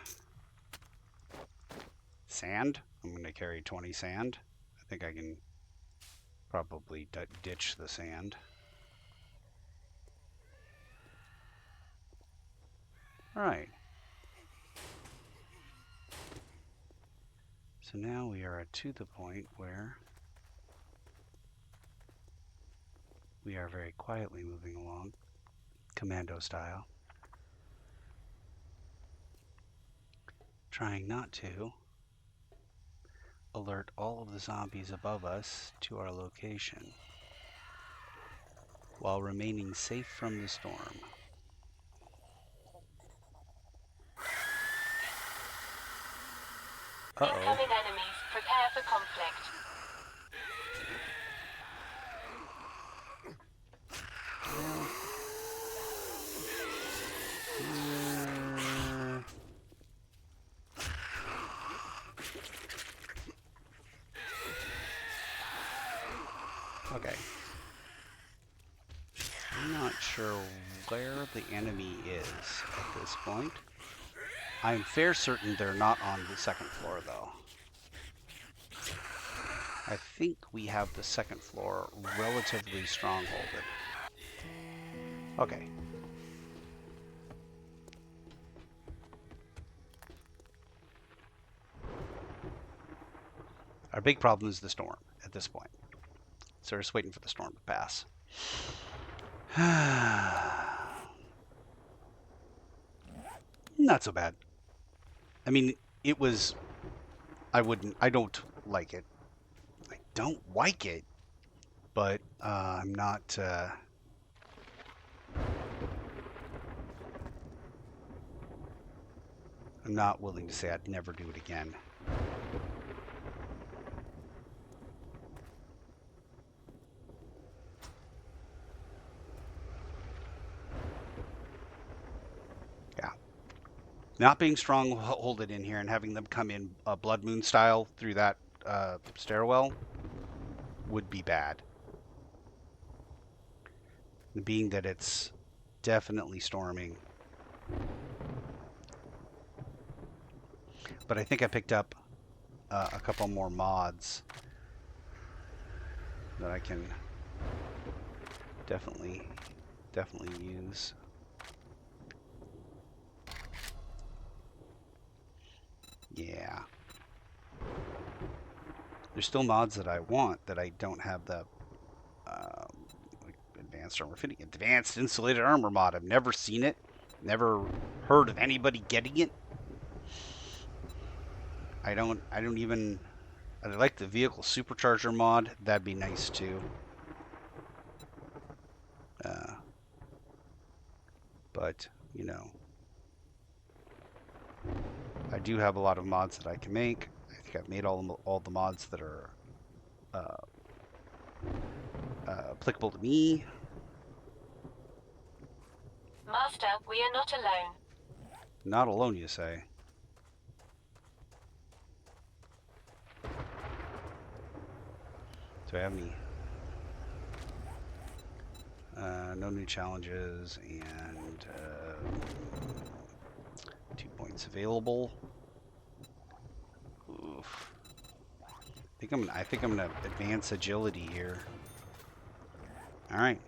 Sand? I'm going to carry 20 sand. I think I can probably ditch the sand. Alright. So now we are to the point where we are very quietly moving along, commando style. Trying not to alert all of the zombies above us to our location while remaining safe from the storm. Incoming enemies. Prepare for conflict. Okay. I'm not sure where the enemy is at this point. I'm fair certain they're not on the second floor, though. I think we have the second floor relatively strongholded. Okay. Our big problem is the storm at this point. So we're just waiting for the storm to pass. Not so bad. I mean, it was... I don't like it. I don't like it, but I'm not... I'm not willing to say I'd never do it again. Yeah. Not being strong-holded in here and having them come in Blood Moon style through that stairwell would be bad. Being that it's definitely storming. But I think I picked up a couple more mods that I can definitely use. Yeah. There's still mods that I want that I don't have the like advanced armor fitting. Advanced insulated armor mod. I've never seen it. Never heard of anybody getting it. I don't even... I like the vehicle supercharger mod. That'd be nice too. But, you know, I do have a lot of mods that I can make. I think I've made all the mods that are applicable to me. Master, we are not alone. Not alone, you say? Do I have any? No new challenges and 2 points available. Oof. I think I'm gonna advance agility here. All right.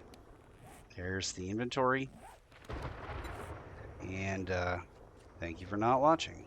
There's the inventory. And thank you for not watching.